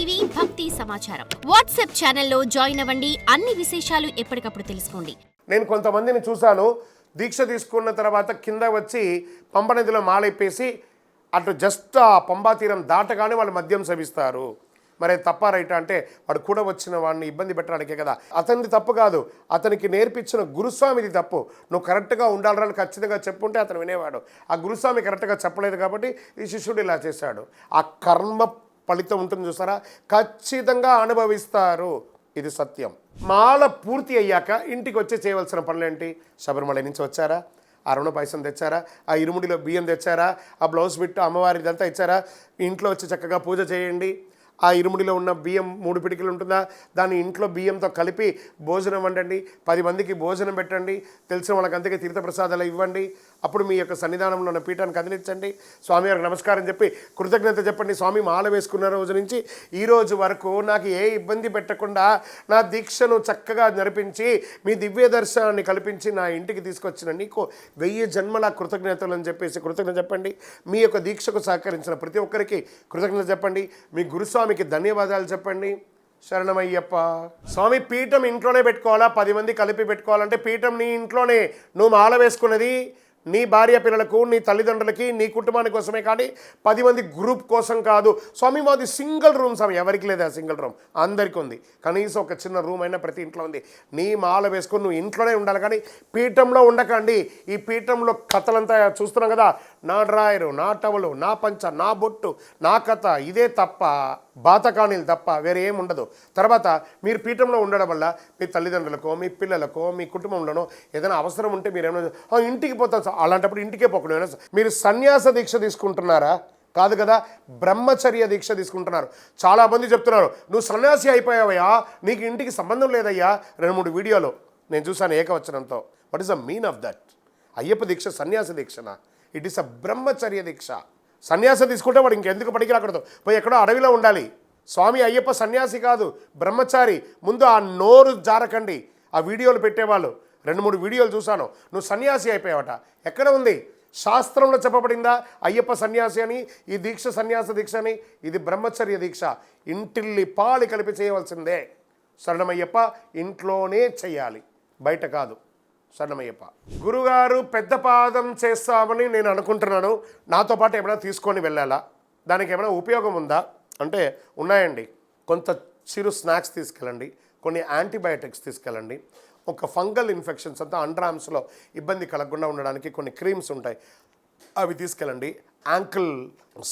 TV భక్తి సమాచారం WhatsApp ఛానల్లో జాయిన్ అవ్వండి. అన్ని విశేషాలు ఎప్పటికప్పుడు తెలుసుకోండి. నేను కొంతమందిని చూశాను, దీక్ష తీసుకున్న తర్వాత కింద వచ్చి పంబ నదిలో మాలైపేసి అటు జస్ట్ ఆ పంబా తీరం దాటగానే వాళ్ళు మద్యం సేవిస్తారు. మరి తప్ప రైటా అంటే వాడు కూడా వచ్చిన వాడిని ఇబ్బంది పెట్టడానికే కదా. అతనిది తప్పు కాదు, అతనికి నేర్పించిన గురుస్వామిది తప్పు. నువ్వు కరెక్ట్గా ఉండాలని ఖచ్చితంగా చెప్పుంటే అతను వినేవాడు. ఆ గురుస్వామి కరెక్ట్గా చెప్పలేదు కాబట్టి ఈ శిష్యుడు ఇలా చేశాడు. ఆ కర్మ ఫలితం ఉంటుంది చూసారా, ఖచ్చితంగా అనుభవిస్తారు. ఇది సత్యం. మాల పూర్తి అయ్యాక ఇంటికి వచ్చి చేయవలసిన పనులేంటి? శబరిమల నుంచి వచ్చారా, అరుణ పాయసం తెచ్చారా, ఆ ఇరుముడిలో బియ్యం తెచ్చారా, ఆ బ్లౌజ్ బిట్టు అమ్మవారిదంతా ఇచ్చారా, ఇంట్లో వచ్చి చక్కగా పూజ చేయండి. ఆ ఇరుముడిలో ఉన్న బియ్యం 3 పిడికిలు ఉంటుందా, దాన్ని ఇంట్లో బియ్యంతో కలిపి భోజనం వండండి, 10 మందికి భోజనం పెట్టండి, తెలిసిన వాళ్ళకి అందుకే తీర్థప్రసాదాలు ఇవ్వండి. అప్పుడు మీ యొక్క సన్నిధానంలో ఉన్న పీఠాన్ని కదిలించండి, స్వామివారికి నమస్కారం చెప్పి కృతజ్ఞత చెప్పండి. స్వామి మాల వేసుకున్న రోజు నుంచి ఈ రోజు వరకు నాకు ఏ ఇబ్బంది పెట్టకుండా నా దీక్షను చక్కగా నడిపించి మీ దివ్య దర్శనాన్ని కల్పించి నా ఇంటికి తీసుకొచ్చిన నీకు 1000 జన్మల కృతజ్ఞతలు అని చెప్పేసి కృతజ్ఞత చెప్పండి. మీ యొక్క దీక్షకు సహకరించిన ప్రతి ఒక్కరికి కృతజ్ఞత చెప్పండి. మీ గురుస్వామికి ధన్యవాదాలు చెప్పండి. శరణమయ్యప్ప. స్వామి పీఠం ఇంట్లోనే పెట్టుకోవాలా, 10 మంది కలిపి పెట్టుకోవాలంటే పీఠం నీ ఇంట్లోనే. నువ్వు మాల వేసుకున్నది నీ భార్య పిల్లలకు, నీ తల్లిదండ్రులకి, నీ కుటుంబాని కోసమే కానీ 10 మంది గ్రూప్ కోసం కాదు. స్వామి మాది సింగిల్ రూమ్ స్వామి, ఎవరికి లేదా సింగిల్ రూమ్, అందరికీ ఉంది. కనీసం ఒక చిన్న రూమ్ అయినా ప్రతి ఇంట్లో ఉంది. నీ మాల వేసుకొని నువ్వు ఇంట్లోనే ఉండాలి కానీ పీఠంలో ఉండకండి. ఈ పీఠంలో కథలంతా చూస్తున్నాం కదా, నా డ్రాయరు, నా టవలు, నా పంచ, నా బొట్టు, నా కథ, ఇదే తప్ప బాతకాణీలు తప్ప వేరే ఏం ఉండదు. తర్వాత మీరు పీఠంలో ఉండడం వల్ల మీ తల్లిదండ్రులకో, మీ పిల్లలకో, మీ కుటుంబంలోనో ఏదైనా అవసరం ఉంటే మీరు ఏమైనా ఇంటికి పోతారు. అలాంటప్పుడు ఇంటికే పోకుండా మీరు సన్యాస దీక్ష తీసుకుంటున్నారా? కాదు కదా, బ్రహ్మచర్య దీక్ష తీసుకుంటున్నారు. చాలామంది చెప్తున్నారు నువ్వు సన్యాసి అయిపోయావయ్యా, నీకు ఇంటికి సంబంధం లేదయ్యా. 2-3 వీడియోలు నేను చూశాను ఏకవచనంతో. What is the mean of that? Ayyappa దీక్ష సన్యాస దీక్షనా? ఇట్ ఈస్ అ బ్రహ్మచర్య దీక్ష. సన్యాసం తీసుకుంటే వాడు ఇంకెందుకు పనికి రాకూడదు, పోయి ఎక్కడో అడవిలో ఉండాలి. స్వామి అయ్యప్ప సన్యాసి కాదు, బ్రహ్మచారి. ముందు ఆ నోరు జారకండి. ఆ వీడియోలు పెట్టేవాళ్ళు 2-3 వీడియోలు చూశాను. నువ్వు సన్యాసి అయిపోయావట. ఎక్కడ ఉంది? శాస్త్రంలో చెప్పబడిందా అయ్యప్ప సన్యాసి అని, ఈ దీక్ష సన్యాస దీక్ష అని? ఇది బ్రహ్మచర్య దీక్ష. ఇంటిల్లి పాలి కలిపి చేయవలసిందే. శరణమయ్యప్ప ఇంట్లోనే చెయ్యాలి, బయట కాదు. శరణమయ్యప్ప. గురుగారు పెద్ద పాదం చేస్తామని నేను అనుకుంటున్నాను, నాతో పాటు ఏమైనా తీసుకొని వెళ్ళాలా, దానికి ఏమైనా ఉపయోగం ఉందా అంటే ఉన్నాయండి. కొంత చిరు స్నాక్స్ తీసుకెళ్ళండి, కొన్ని యాంటీబయాటిక్స్ తీసుకెళ్ళండి, ఒక ఫంగల్ ఇన్ఫెక్షన్స్ అంతా అండర్ ఆర్మ్స్లో ఇబ్బంది కలగకుండా ఉండడానికి కొన్ని క్రీమ్స్ ఉంటాయి, అవి తీసుకెళ్ళండి. యాంకిల్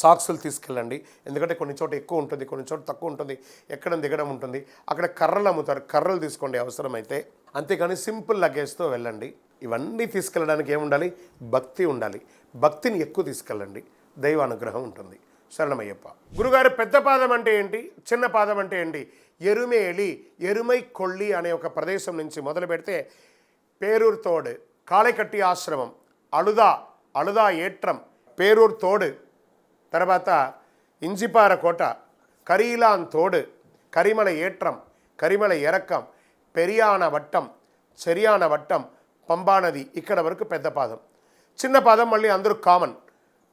సాక్స్లు తీసుకెళ్ళండి, ఎందుకంటే కొన్ని చోట ఎక్కువ ఉంటుంది, కొన్ని చోట తక్కువ ఉంటుంది, ఎక్కడ దిగడం ఉంటుంది. అక్కడ కర్రలు అమ్ముతారు, కర్రలు తీసుకోండి అవసరమైతే. అంతేకాని సింపుల్ లగేజ్తో వెళ్ళండి. ఇవన్నీ తీసుకెళ్ళడానికి ఏముండాలి? భక్తి ఉండాలి. భక్తిని ఎక్కువ తీసుకెళ్ళండి, దైవ అనుగ్రహం ఉంటుంది. శరణమయ్యప్ప. గురుగారు పెద్ద పాదం అంటే ఏంటి, చిన్న పాదం అంటే ఏంటి? ఎరుమేలి, ఎరుమై కొళ్ళి అనే ఒక ప్రదేశం నుంచి మొదలు పెడితే పేరూరు తోడు, కాళైకట్టి ఆశ్రమం, అళుదా ఏట్రం, పేరూరు తోడు, తర్వాత ఇంజిపార కోట, కరీలాన్ తోడు, కరిమల ఏట్రం, కరిమల ఎరక్కం, పెరియాన వట్టం, చెరియాన వట్టం, పంబానది, ఇక్కడ వరకు పెద్ద పాదం. చిన్న పాదం మళ్ళీ అందరూ కామన్.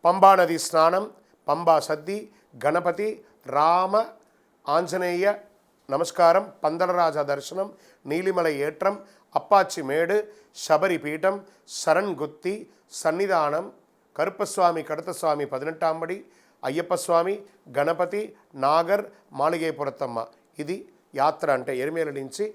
పంబానది స్నానం, పంబా సద్ది, గణపతి, రామ, ఆంజనేయ నమస్కారం, పందలరాజ దర్శనం, నీలిమల ఏట్రం, అప్పాచి మేడు, శబరిపీఠం, శరణ్ గుత్తి, సన్నిధానం, కరుప్పస్వామి, కడతస్వామి, 18 అయ్యప్ప స్వామి, గణపతి, నాగర్, మాళిగేపురత్తమ్మ. ఇది యాత్ర అంటే ఎరిమేల నుంచి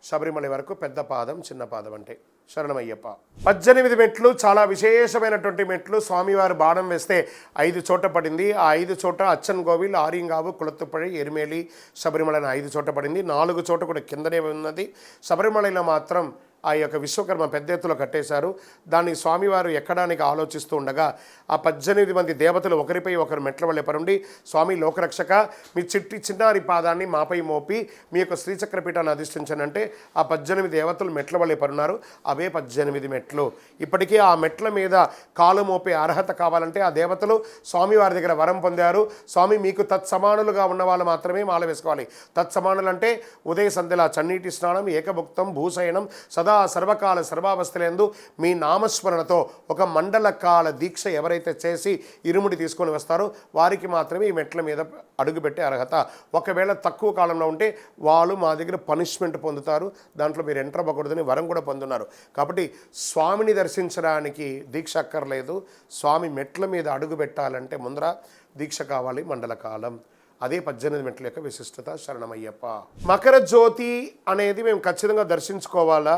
శబరిమల వరకు పెద్ద పాదం, చిన్న పాదం అంటే. శరణమయ్యప్ప. 18 మెట్లు, చాలా విశేషమైనటువంటి మెట్లు. స్వామివారు బాణం వేస్తే 5 చోట పడింది. ఆ 5 చోట అచ్చన్ కోవిల్, ఆరింగావు, కుళత్తుపడి, ఎరిమేలి, శబరిమల 5 చోట పడింది. 4 చోట కూడా కిందనే ఉన్నది. శబరిమలలో మాత్రం ఆ యొక్క విశ్వకర్మ పెద్ద ఎత్తులో కట్టేశారు. దాన్ని స్వామివారు ఎక్కడానికి ఆలోచిస్తూ ఉండగా ఆ 18 మంది దేవతలు ఒకరిపై ఒకరు మెట్ల వల్లే పరుండి, స్వామి లోకరక్షక మీ చిన్నారి పాదాన్ని మాపై మోపి మీ యొక్క శ్రీచక్రపీఠాన్ని అధిష్ఠించనంటే ఆ 18 దేవతలు మెట్ల వల్లే పరున్నారు. అవే 18 మెట్లు. ఇప్పటికీ ఆ మెట్ల మీద కాలు మోపే అర్హత కావాలంటే ఆ దేవతలు స్వామివారి దగ్గర వరం పొందారు. స్వామి మీకు తత్సమానులుగా ఉన్న వాళ్ళు మాత్రమే మాల వేసుకోవాలి. తత్సమానులు అంటే ఉదయ సంధ్యల చన్నీటి స్నానం, ఏకభుక్తం, భూశయనం, సదా సదా సర్వకాల సర్వావస్థలందు మీ నామస్మరణతో ఒక మండల కాల దీక్ష ఎవరైతే చేసి ఇరుముడి తీసుకొని వస్తారో వారికి మాత్రమే ఈ మెట్ల మీద అడుగుపెట్టే అర్హత. ఒకవేళ తక్కువ కాలంలో ఉంటే వాళ్ళు మా దగ్గర పనిష్మెంట్ పొందుతారు, దాంట్లో మీరు ఎంటర్ అవ్వకూడదని వరం కూడా పొందున్నారు. కాబట్టి స్వామిని దర్శించడానికి దీక్ష అక్కర్లేదు. స్వామి మెట్ల మీద అడుగు పెట్టాలంటే ముందర దీక్ష కావాలి, మండల కాలం. అదే 18 మెట్ల యొక్క విశిష్టత. శరణమయ్యప్ప. మకర జ్యోతి అనేది మేము ఖచ్చితంగా దర్శించుకోవాలా,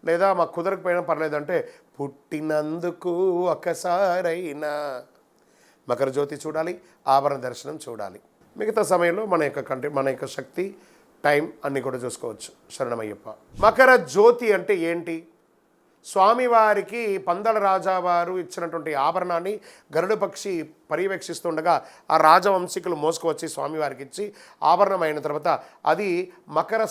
లేదా మాకు కుదరకపోయినా పర్లేదంటే పుట్టినందుకు ఒకసారైనా మకర జ్యోతి చూడాలి, ఆభరణ దర్శనం చూడాలి. మిగతా సమయంలో మన యొక్క శక్తి, టైం అన్నీ కూడా చూసుకోవచ్చు. శరణమయ్యప్ప. మకర జ్యోతి అంటే ఏంటి? స్వామివారికి పందల రాజావారు ఇచ్చినటువంటి ఆభరణాన్ని గరుడ పక్షి పర్యవేక్షిస్తుండగా ఆ రాజవంశీకులు మోసుకువచ్చి స్వామివారికి ఇచ్చి ఆభరణం అయిన తర్వాత అది మకర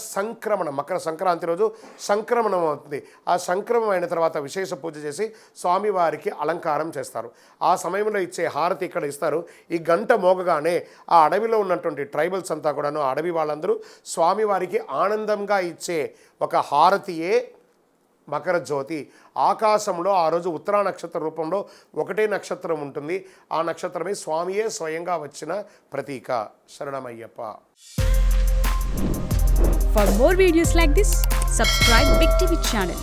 సంక్రాంతి రోజు సంక్రమణం అవుతుంది. ఆ సంక్రమం అయిన తర్వాత విశేష పూజ చేసి స్వామివారికి అలంకారం చేస్తారు. ఆ సమయంలో ఇచ్చే హారతి ఇక్కడ ఇస్తారు. ఈ గంట మోగగానే ఆ అడవిలో ఉన్నటువంటి ట్రైబల్స్ అంతా కూడాను, ఆ అడవి వాళ్ళందరూ స్వామివారికి ఆనందంగా ఇచ్చే ఒక హారతియే మకర జ్యోతి. ఆకాశంలో ఆ రోజు ఉత్తరా నక్షత్ర రూపంలో ఒకటే నక్షత్రం ఉంటుంది. ఆ నక్షత్రమే స్వామియే స్వయంగా వచ్చిన ప్రతీక. శరణమయ్యప్ప. For more videos like this, subscribe Big TV channel.